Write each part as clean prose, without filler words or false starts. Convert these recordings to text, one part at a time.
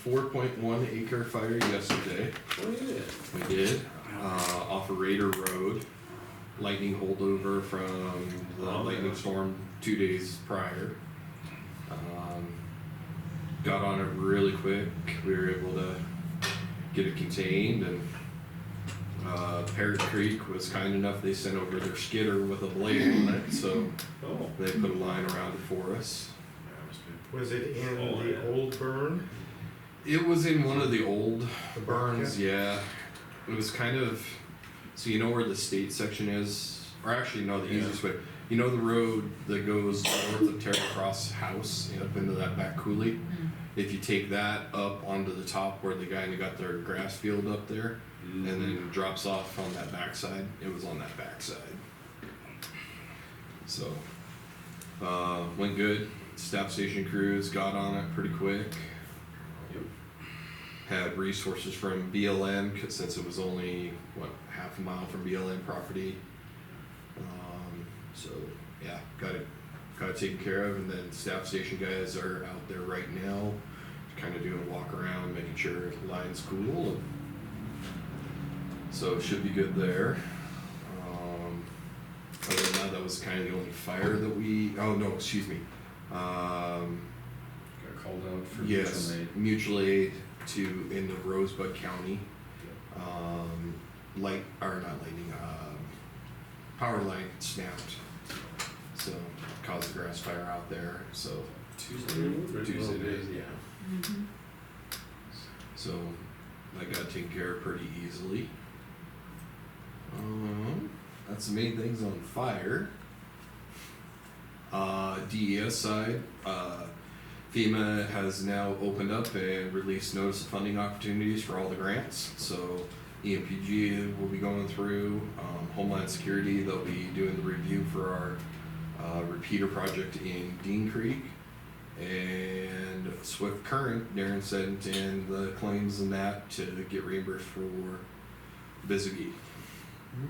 4.1 acre fire yesterday. Oh, yeah. We did, off of Raider Road. Lightning holdover from the lightning storm 2 days prior. Got on it really quick. We were able to get it contained, and Parrot Creek was kind enough. They sent over their skidder with a blade on it, so Oh. they put a line around it for us. Was it in Oh, the yeah. old burn? It was in one of the old The burns, bucket? yeah. It was kind of, so you know where the state section is, or actually no, the Yeah. easiest way. You know the road that goes north of Terra Cross House up into that back coulee? If you take that up onto the top where the guy got their grass field up there, and then drops off on that backside, it was on that backside. So, went good. Staff station crews got on it pretty quick. Yep. Had resources from BLM, since it was only, half a mile from BLM property. So, yeah, got it taken care of, and then staff station guys are out there right now, kind of doing a walk around, making sure the line's cool, and so it should be good there. Other than that, that was kind of the only fire that Got called out for yes, mutual aid. mutual aid in the Rosebud County. Power line snapped, so caused a grass fire out there. So Tuesday days, yeah. So that got taken care of pretty easily. That's the main things on fire. DES side, FEMA has now opened up and released notice of funding opportunities for all the grants. So EMPG will be going through, Homeland Security, they'll be doing the review for our repeater project in Dean Creek. And Swift Current, Darren sent in the claims and that to get reimbursed for Bisbee.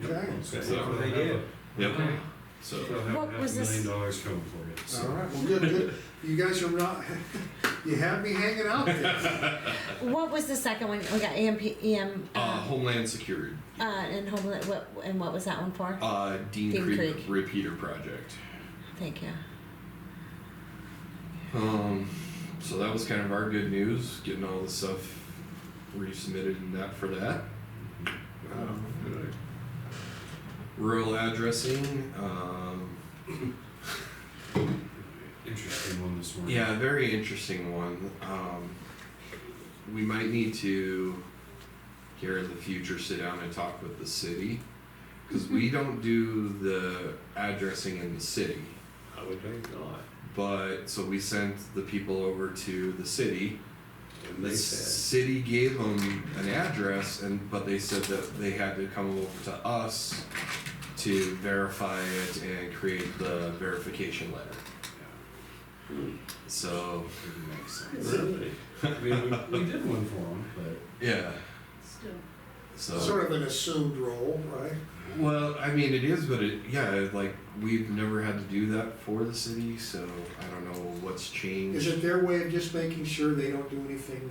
Okay. So they did. Yep. So What was this? $1 million coming for you. So. All right, well, good. You guys are not, you have me hanging out there. What was the second one? We got EM, Homeland Security, and Homeland, what was that one for? Dean Dean Creek Creek. repeater project. Thank you. So that was kind of our good news, getting all the stuff resubmitted and that for that. Good. Rural addressing, Interesting one this morning. yeah, very interesting one. We might need to, here in the future, sit down and talk with the city, because we don't do the addressing in the city. I would think not. But, so we sent the people over to the city. And The they said, city gave them an address, but they said that they had to come over to us to verify it and create the verification letter. So, it makes sense. Really? I mean, we did one for them, but yeah, Still. so. Sort of an assumed role, right? Well, I mean, it is, but like, we've never had to do that for the city, so I don't know what's changed. Is it their way of just making sure they don't do anything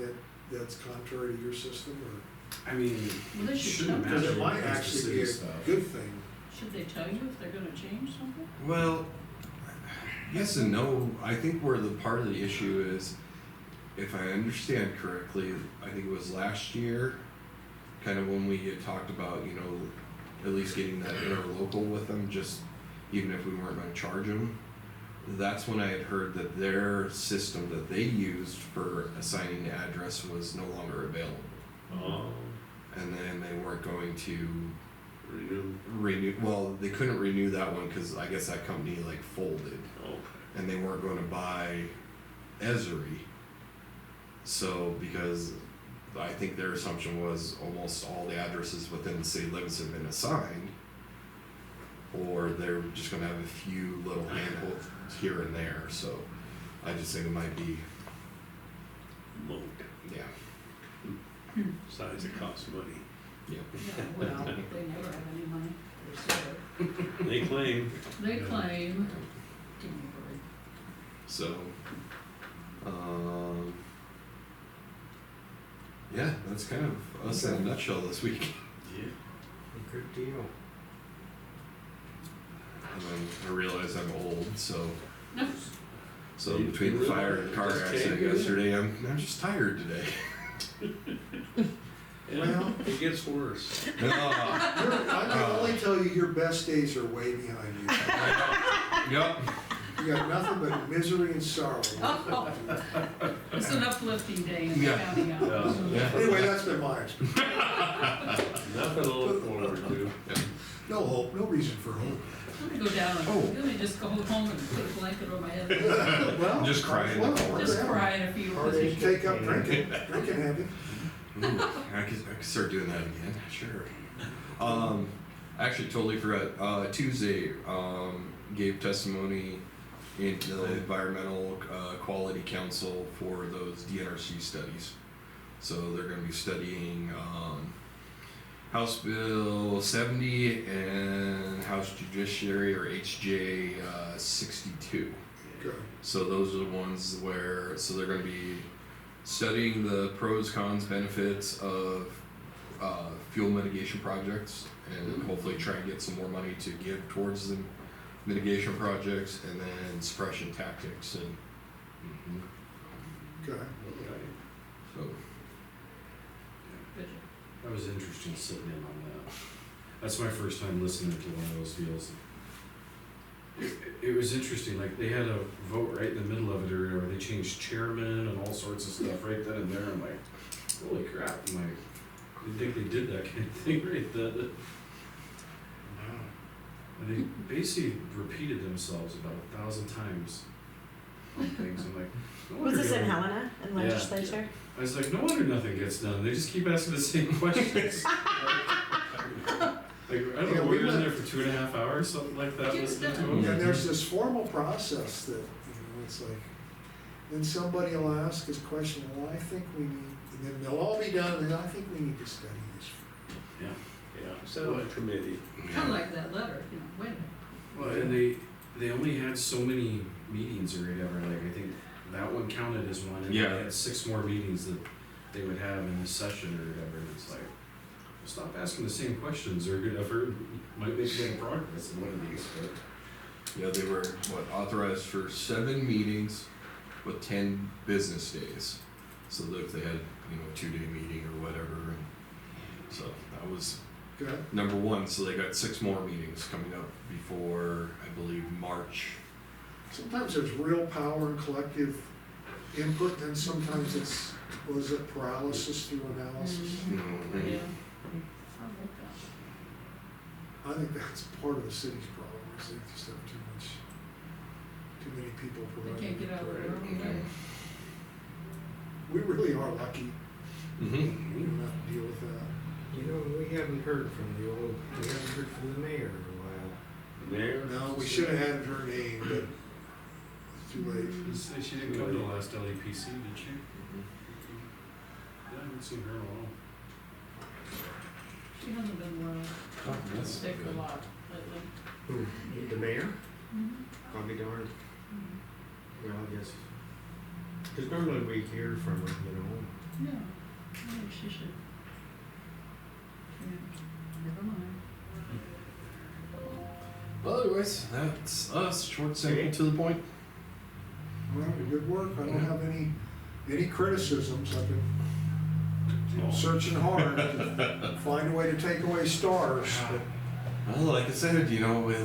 that's contrary to your system, or? I mean, Well, they it should shouldn't know. matter. Because it might when comes to actually city be a stuff. good thing. Should they tell you if they're gonna change something? Well, yes and no. I think where the part of the issue is, if I understand correctly, I think it was last year, kind of when we had talked about, at least getting that interlocal with them, just even if we weren't going to charge them. That's when I had heard that their system that they used for assigning the address was no longer available. Oh, And then they weren't going to renew. well, they couldn't renew that one because I guess that company like folded. Okay. And they weren't going to buy Esri. So, because I think their assumption was almost all the addresses within the city limits have been assigned, or they're just going to have a few little handfuls here and there. So, I just think it might be, yeah, Besides, it costs money. yeah. Yeah, well, they never have any money. They swear. They claim. They claim. Give me a break. So, yeah, that's kind of us in a nutshell this week. Yeah. Good deal. And then I realize I'm old, so No, between the fire and car Just accident can't do it. yesterday, I'm just tired today. Well, It gets worse. I can only tell you your best days are way behind you. Yep. You got nothing but misery and sorrow. it's an uplifting day in the Yeah. county Yeah. office. Yeah. Anyway, that's been my experience. Nothing to look forward to. No hope, no reason for hope. I'm gonna go down and Oh. really just go home and put a blanket over my head. Well, Just cry in the well, corner. Just whatever. cry in a few Or you minutes. take up drinking habit. Ooh, I could start doing that again. Sure. Actually, totally forgot. Tuesday, gave testimony in the Environmental Quality Council for those DNRC studies. So they're going to be studying House Bill 70 and House Judiciary or HJ 62. Good. So those are the ones where, so they're gonna be studying the pros, cons, benefits of fuel mitigation projects and hopefully try and get some more money to give towards the mitigation projects and then suppression tactics and, Good. so, Good. That was interesting sitting in on that. That's my first time listening to one of those deals. It was interesting, like they had a vote right in the middle of it, or they changed chairman and all sorts of stuff right then and there. I'm like, holy crap! I'm like, I didn't think they did that kind of thing right then. And they basically repeated themselves about 1,000 times on things. I'm like, no Was wonder this in you- Helena, in Yeah. legislature? I was like, no wonder nothing gets done. They just keep asking the same questions. Like, I don't Yeah, know, we we were in went- there for 2.5 hours, something like that, Get listening to stuff. them. And there's this formal process that, it's like, then somebody will ask this question, well, I think we need, and then they'll all be done, and I think we need to study this. Yeah. Set up a committee. Kind of like that letter, wait a minute. Well, and they only had so many meetings or whatever, like, I think that one counted as one, and they Yeah. had 6 more meetings that they would have in this session or whatever, and it's like, well, stop asking the same questions, or good effort, might make a bit of progress in one of these, but. yeah, they were, authorized for 7 meetings with 10 business days. So that if they had, a 2-day meeting or whatever, and so that was Good. number 1. So they got 6 more meetings coming up before, I believe, March. Sometimes there's real power and collective input, and sometimes it's, was it paralysis through analysis? Mhm. Yeah. I like that. I think that's part of the city's problem, is they just have too many people They providing. can't get out of their input. own way. We really are lucky Mhm. we don't have to deal with that. You know, we haven't heard from the mayor in a while. Mayor? No, we should have added her name, but it's too late. She didn't come to the last LEPC, did she? Yeah, I haven't seen her in a while. She hasn't been well, Oh, that's sick a good. lot lately. Who, the mayor? Mm-hmm. I'll be darned. Well, I guess. Because normally we hear from her, No, I think she should. Yeah, never mind. Well, anyways, that's us. Short, simple, to the point. Well, good work. I don't have any criticisms. I've been searching hard to find a way to take away stars. but Well, like I said, at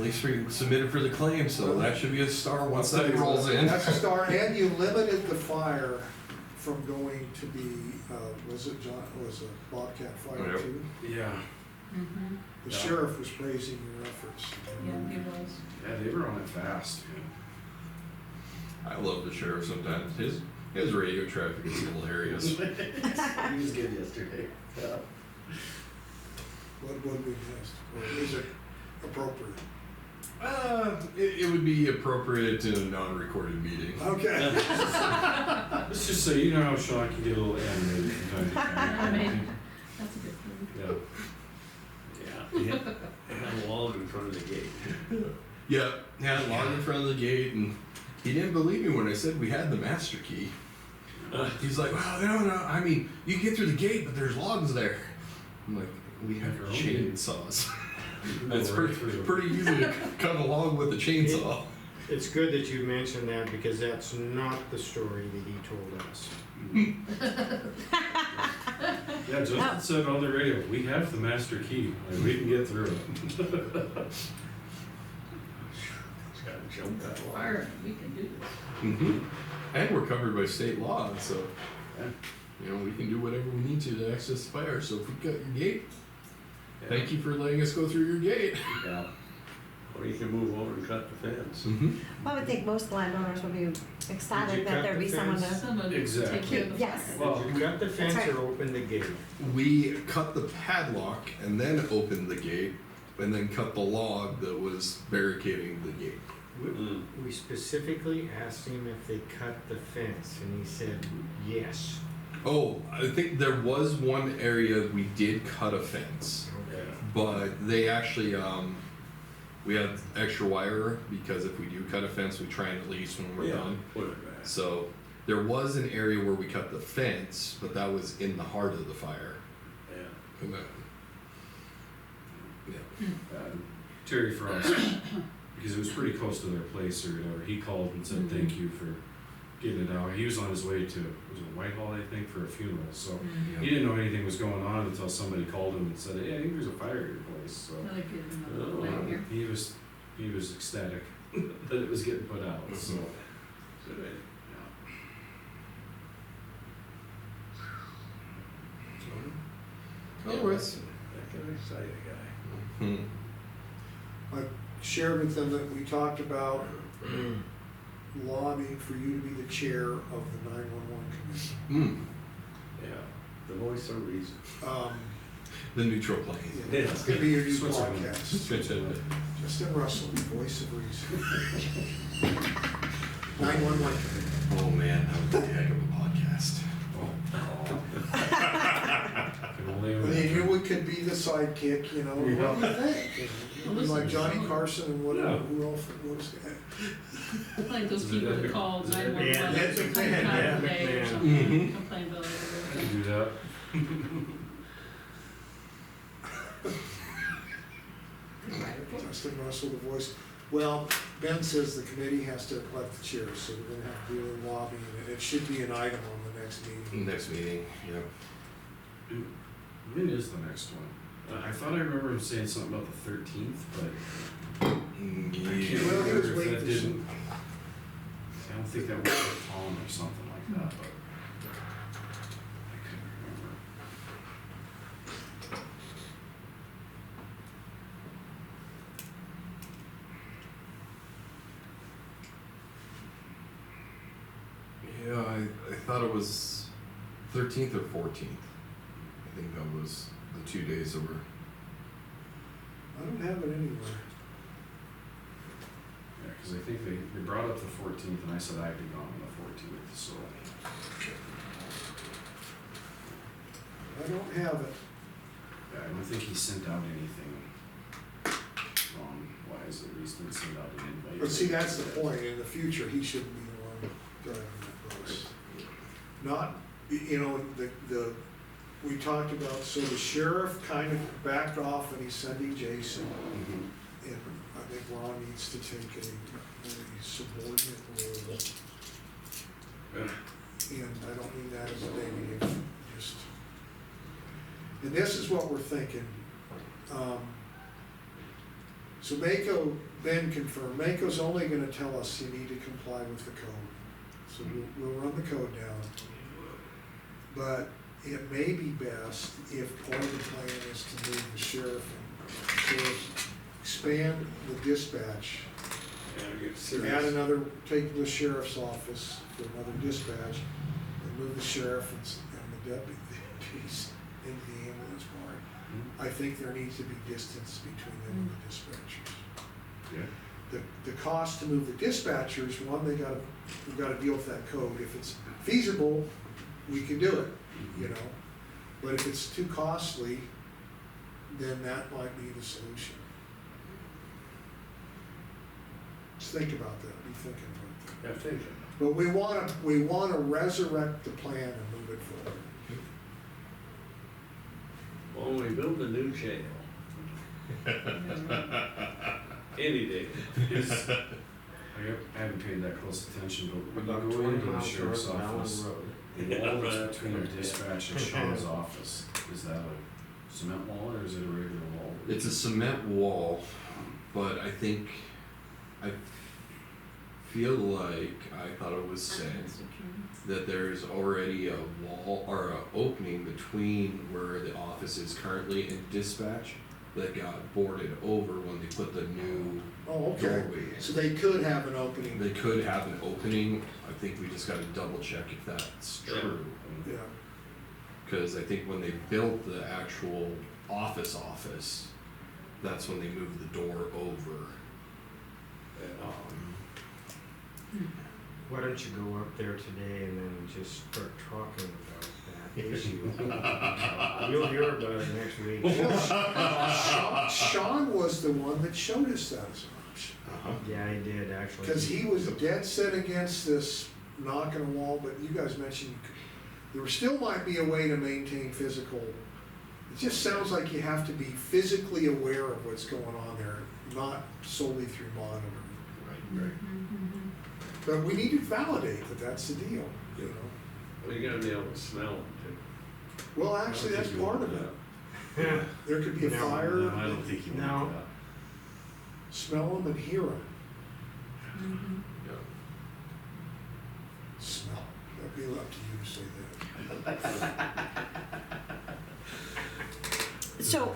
least we submitted for the claim, so that should be a star once that rolls in. That's a star, and you limited the fire from going to be, was it Bobcat Fire Yep. too? Yeah, Mm-hmm. The Yeah. sheriff was praising your efforts. Yeah, he was. yeah, they were on it fast, I love the sheriff sometimes. His radio traffic is a little hilarious. He was good yesterday. Yeah. What we missed, or is it appropriate? It would be appropriate in a non-recorded meeting. Okay. Let's just say, you know how Sean can get a little animated from time to I time. mean, that's a good thing. Yeah. Yeah, and a wall in front of the gate. Yeah, had a log in front of the gate, and he didn't believe me when I said we had the master key. He's like, well, no, I mean, you can get through the gate, but there's logs there. I'm like, we have Your own gate. chainsaws. Go It's right through. pretty easy to cut a log with a chainsaw. It's good that you mentioned that because that's not the story that he told us. Yeah, Justin said on the radio, we have the master key, like, we can get through it. Gotta jump that line. Fire, we can do this. Mm-hmm. And we're covered by state law, so Yeah. you know we can do whatever we need to access the fire. So if we cut your gate, Yeah. thank you for letting us go through your gate. Yeah. Or you can move over and cut the fence. Mm-hmm. Well, I would think most landowners would be Did ecstatic you that cut there'd the be someone fence? to. Someone to Exactly. take care of the Yes. fire. Well, Did you cut the fence right. or open the gate? We cut the padlock and then opened the gate, and then cut the log that was barricading the gate. Mm. We specifically asked him if they cut the fence, and he said yes. Oh, I think there was one area we did cut a fence, Yeah. but they actually we had extra wire because if we do cut a fence, we try and at least when we're Yeah, done. put it back. So there was an area where we cut the fence, but that was in the heart of the fire. Yeah. And that- Yeah. Terry Frost, because it was pretty close to their place or whatever, he called and said, thank you for getting it out. He was on his way to, was it Whitehall, I think, for a funeral, so he didn't know anything was going on until somebody called him and said, hey, I think there's a fire at your place, so. Another kid, another way here. He was ecstatic that it was getting put out, so. Good. Oh, it's- That can excite a guy. Hmm. I shared with them that we talked about lobbying for you to be the chair of the 911 committee. Hmm. Yeah. The voice of reason. The neutral plane. Yeah, it's gonna be your new Switzerland. podcast. Justin Russell, the voice of reason. 911 committee. Oh man, that would be a heck of a podcast. Can only I mean, you would could be the sidekick, you know, what do you think? And, like Johnny Carson and whatever, Yeah. who else was Like those Is it people that- that call is it that- 911 Yeah, that's every McMahon, time yeah, of the day or McMahon. something, Mhm. complain about it. do that. Justin Russell, the voice. Well, Ben says the committee has to elect the chair, so we're gonna have to do a lobbying, and it should be an item on the next meeting. Next meeting, yeah. When is the next one? I thought I remember him saying something about the 13th, but I can't Well, he was remember if waiting that for didn't. I don't think that was with Tom or something like that, but I couldn't remember. Yeah, I thought it was 13th or 14th. I think that was the 2 days that were. I don't have it anywhere. Yeah, because I think they brought up the 14th, and I said I'd be gone on the 14th, so. I don't have it. Yeah, I don't think he sent out anything wrong-wise, at least didn't send out an invite. But see, that's the point, in the future, he shouldn't be the one driving that bus. Not, you know, we talked about, so the sheriff kind of backed off and he's sending Jason. Mhm. And I think Ron needs to take a subordinate role. Yeah. And I don't mean that as a negative, just. And this is what we're thinking. So Mako, Ben confirmed, Mako's only gonna tell us you need to comply with the code. So we'll run the code down. But it may be best if part of the plan is to move the sheriff and sort of expand the dispatch. Yeah, get Add serious. another, take the sheriff's office for another dispatch, and move the sheriff and the deputies into the ambulance part. I think there needs to be distance between them and the dispatchers. Yeah. The cost to move the dispatchers, one, we've gotta deal with that code. If it's feasible, we can do it, you know? But if it's too costly, then that might be the solution. Just think about that, be thinking about that. Yeah, thinking. But we wanna resurrect the plan and move it forward. Well, when we build a new jail, any day. I haven't paid that close attention, but when About you go 20 into the miles sheriff's north of Allen office, Road. the wall that's between the dispatch and Sean's office, is that a cement wall or is it a regular wall? It's a cement wall, but I feel like I thought it was said that there's already a wall or an opening between where the office is currently in dispatch that got boarded over when they put the new Oh, okay. doorway in. So they could have an opening, They could have an opening. I think we just gotta double check if that's Yeah. true. yeah. Cause I think when they built the actual office, that's when they moved the door over. Why don't you go up there today and then just start talking about that issue? You'll hear about it next week. Sean was the one that showed us that as an option. Yeah, I did actually. Because he was dead set against this knocking a wall, but you guys mentioned there still might be a way to maintain physical. It just sounds like you have to be physically aware of what's going on there, not solely through monitoring. Right. But we need to validate that that's the deal, you know? Well, you gotta be able to smell them too. Well, actually, that's part of it. There could be a No, fire, No, I don't think you No. want that. smell them and hear them. Yeah. Smell. That'd be up to you to say that. So,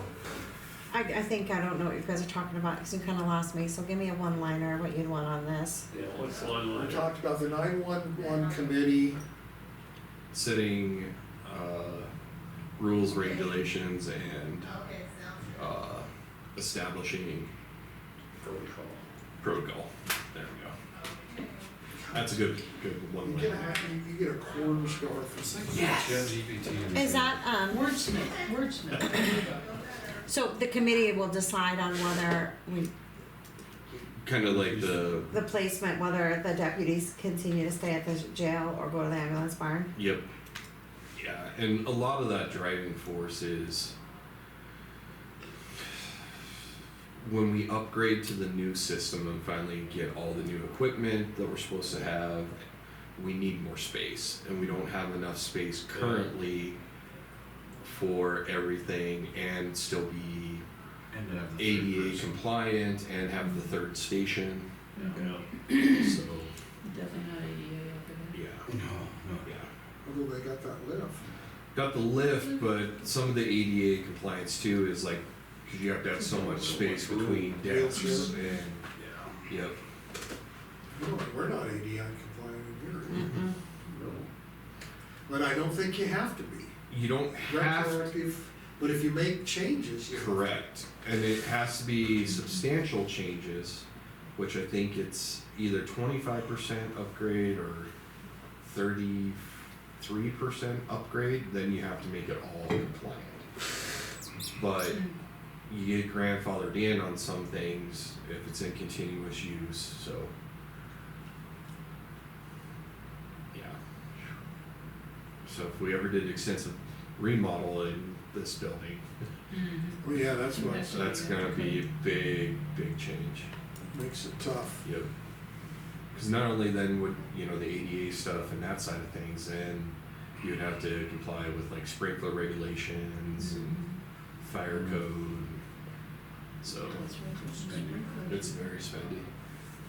I think, I don't know what you guys are talking about, because you kinda lost me, so give me a one-liner, what you'd want on this. Yeah, what's the one We line? talked about the 911 committee, Setting, rules, regulations, and, establishing Protocol. protocol. There we go. That's a good one. you get a quarter star It's for like ChatGPT. Is that, Wordsmith, there you go. so the committee will decide on whether Kind of like the, the placement, whether the deputies continue to stay at the jail or go to the ambulance barn? yep. Yeah, and a lot of that driving force is when we upgrade to the new system and finally get all the new equipment that we're supposed to have, we need more space, and we don't have enough space currently for everything and still be And to have the third ADA person. compliant and have the third station. Yeah. So, Definitely not ADA up there. yeah, No, yeah. although they got that lift. Got the lift, but some of the ADA compliance too is like, cause you have to have so much space between desks Wheelchairs. and, yep. We're not ADI compliant in here. Mm-mm. No. But I don't think you have to be. You don't have to, Retroactive, but if you make changes, you have to. correct, and it has to be substantial changes, which I think it's either 25% upgrade or 33% upgrade, then you have to make it all compliant. But you get grandfathered in on some things if it's in continuous use, so. Yeah. So if we ever did extensive remodel in this building, Well, yeah, that's what That's- that's gonna be a big change. makes it tough. Yep. Cause not only then would, you know, the ADA stuff and that side of things, then you'd have to comply with like sprinkler regulations and fire code. So That's right. it's very spendy.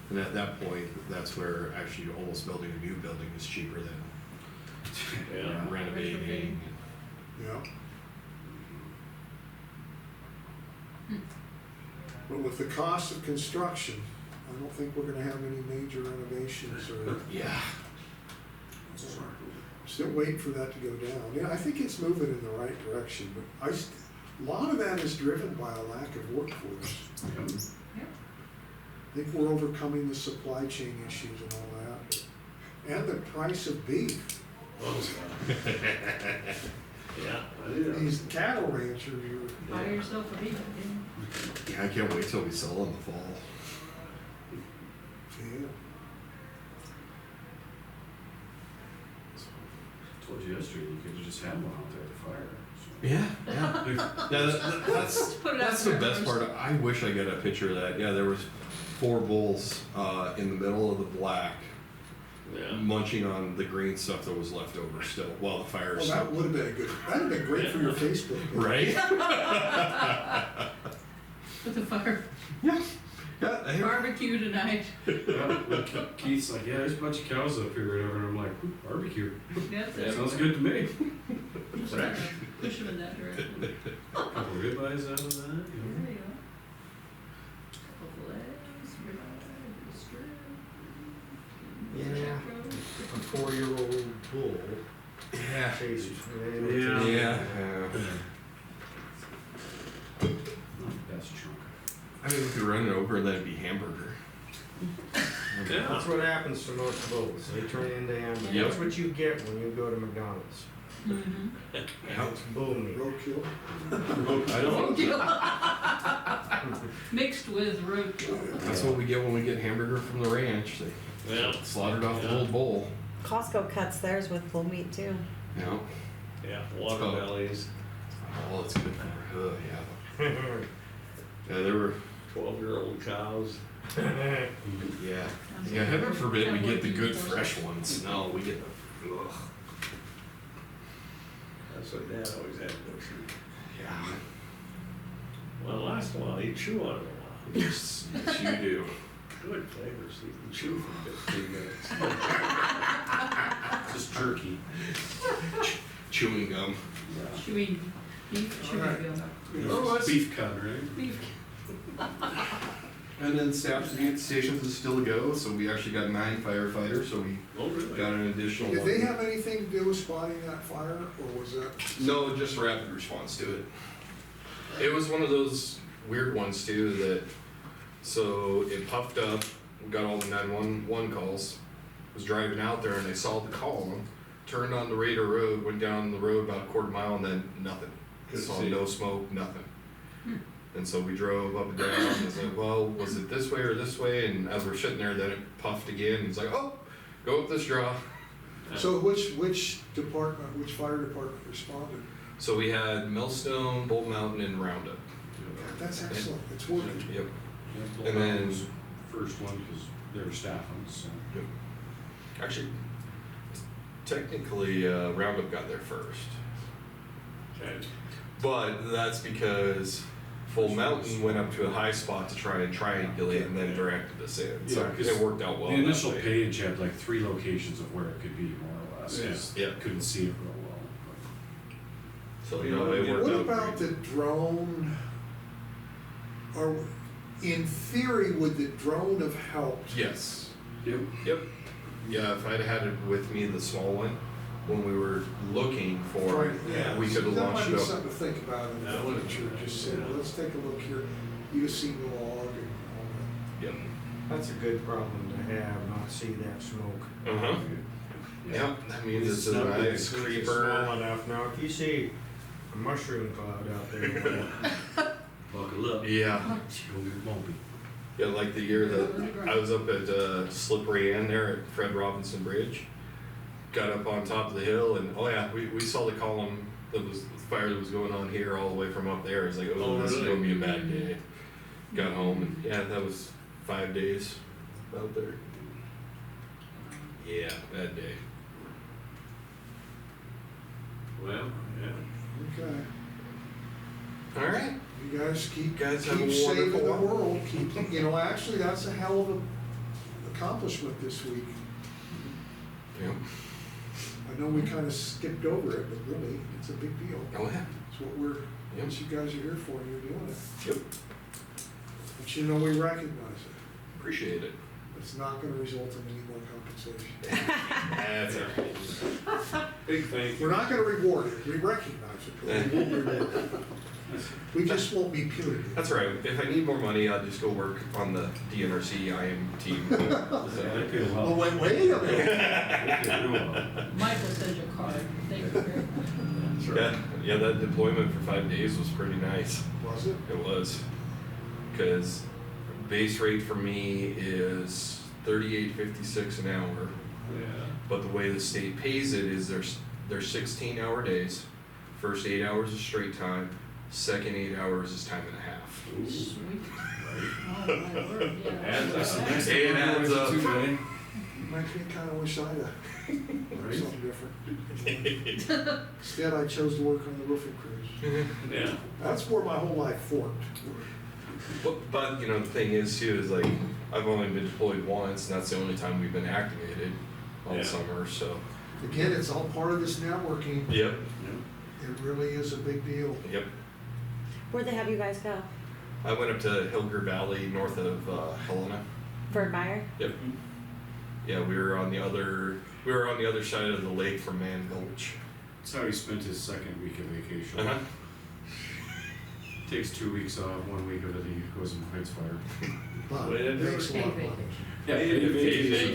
And at that point, that's where actually almost building a new building is cheaper than Yeah. renovating. Yeah. But with the cost of construction, I don't think we're gonna have any major renovations or, Yeah. still waiting for that to go down. Yeah, I think it's moving in the right direction, but a lot of that is driven by a lack of workforce. I think we're overcoming the supply chain issues and all that. And the price of beef. Yeah, I do. These cattle ranchers are, Buy yourself a beef, didn't Yeah, I can't wait till we sell in the fall. yeah. you yesterday, you could have just had one out there at the fire. So. Yeah, that's Put it out that's the there best first. part. I wish I got a picture of that. Yeah, there was 4 bulls in the middle of the black, Yeah. munching on the green stuff that was left over still while the fire Well, was that would have been that'd have been great for your Facebook page. right. With the fire Yeah, yeah. barbecue tonight. Yeah, Keith's like, yeah, there's a bunch of cows up here or whatever, and I'm like, "Ooh, barbecue. That's Yeah, it. Sounds good to me. Just gotta push them in that direction. Couple ribeyes out of that, you know. There you go. Couple legs, ribeye, strip. Yeah. A 4-year-old bull Yeah. chased. Yeah. Yeah. Not the best chunk. I mean, we could run it over and then it'd be hamburger. Yeah. That's what happens to most bulls. They turn into hamburgers. Yep. That's what you get when you go to McDonald's. Mm-hmm. It's bull meat. Roadkill. I don't know. Mixed with roadkill. That's what we get when we get hamburger from the ranch. They Yeah. slaughtered off the Yeah. whole bull. Costco cuts theirs with bull meat too. You know. Yeah, water bellies, Oh, that's good for her. Yeah. Yeah, they were. 12-year-old cows. Yeah. Yeah. Heaven forbid we get the good fresh ones. No, we get the. Ugh. That's what Dad always had bushy. Yeah. Well, it lasts a while, you chew on it a while. Yes, yes, you do. Good flavor, so you can chew for 15 minutes. Just jerky. Chewing gum. Chewing beef, chewing Alright. gum. Oh, that's- Beef cut, right? Beef. And then staff stations is still a go, so we actually got 9 firefighters, so we Oh, really? got an additional Did one. they have anything to do with spotting that fire, or was that? No, just rapid response to it. It was one of those weird ones too that, so it puffed up, we got all the 911 calls, was driving out there and they saw the column, turned on the Raider Road, went down the road about a 1/4 mile and then nothing. Couldn't Saw see. no smoke, nothing. Hmm. And so we drove up and down and said, well, was it this way or this way? And as we're sitting there, then it puffed again and it's like, oh, go up this draw. So which department, which fire department responded? So we had Millstone, Bull Mountain, and Roundup. That's excellent, it's working. Yep. Yeah, And then- was the first one because they were staffing, so. Actually, technically, Roundup got there first. Okay. But that's because Bull Mountain went up to a high spot to try and triangulate and then directed us in. So Yeah, 'cause it worked out well. The that initial way. page had like 3 locations of where it could be, more or less. Yeah. 'cause Yeah. Couldn't see it real well. So, you know, it worked What out about great. the drone? Or, in theory, would the drone have helped? Yes. Yep. Yep. Yeah, if I'd had it with me, the small one, when we were looking for it, Yeah, we could have that launched might it be up. something to think about in the That would- future, just say, well, let's take a look here, you see the log and all Yep. That's a good problem to have, not see that smoke. Uh-huh. Yep, that means it's a not big. nice Small creeper. enough. Now, if you see a mushroom cloud out there, Buckle up. Yeah. It won't be. Yeah, like the year that I was up at Slippery End there at Fred Robinson Bridge. Got up on top of the hill and, oh yeah, we saw the column that was, the fire that was going on here all the way from up there. It's like, oh, Oh, this is really? gonna be a bad day. Got home and, yeah, that was 5 days out there. Yeah, bad day. Well, yeah. that. Okay, Alright. you guys keep Guys have a saving the wonderful one. world, keep, actually, that's a hell of a accomplishment this week. Yep. I know we kinda skipped over it, but really, it's a big deal. Oh yeah. It's what we're, Yep. what you guys are here for, and you're doing it. Yep. But you know, we recognize it. Appreciate it. It's not gonna result in any more compensation. That's alright. Big thank you. We're not gonna reward it, we recognize it, but we won't reward it. We just won't be punitive. That's right. If I need more money, I'll just go work on the DNRC IM team. They pay Oh, well. wait a minute. They pay real well. Michael sent you a card. Thank you very much. Yeah, yeah, that deployment for 5 days was pretty nice. Was it? It was. Because base rate for me is $38.56 an hour, Yeah. but the way the state pays it is they're 16-hour days. First 8 hours is straight time. Second 8 hours is time and a half. Sweet. Oh, my word, yeah. Adds that's up. nice. It adds up. Makes me kinda wish I'd have Right? something different. Instead, I chose to work on the roofing crews. Yeah. That's where my whole life forked. But you know, the thing is too, is like, I've only been deployed once, and that's the only time we've been activated all Yeah. summer, so. Again, it's all part of this networking. Yep, It really is a big deal. yep. Where'd they have you guys go? I went up to Hilger Valley, north of Helena. Fort Meyer? Yep. Yeah, we were on the other side of the lake from Man Gulch. That's how he spent his second week of vacation. Uh-huh. Takes 2 weeks off, 1 week of it, he goes and fights fire. But Way to do makes a Paid lot of money. vacation. Yeah,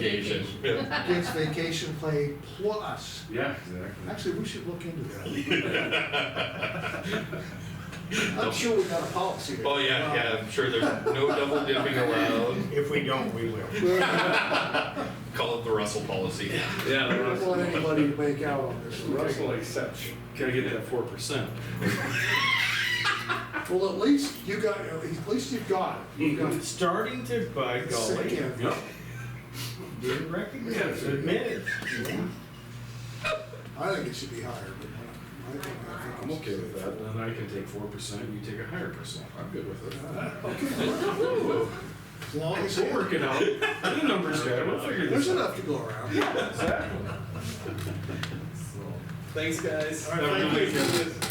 Vacation. Yeah. Gets vacation pay plus. Yeah, exactly. Actually, we should look into that. I'm sure we got a policy there. Oh yeah, yeah, I'm sure there's no double dipping allowed. If we don't, we will. Call it the Russell policy. Yeah, I the don't want anybody to make out on this. Russell exception. Gotta get that 4%. Well, at least you've got it. You've got it. Starting to bite, Sink golly. in. Yep. Didn't recognize it, admit it. I think it should be higher, but I think I'm okay with that, and then I can take 4%, and you take a higher percent. I'm good with it. Okay. As long as We'll work it out. The numbers guy, we'll figure there's this out. enough to go around. Exactly. Thanks, guys. All right, thank you.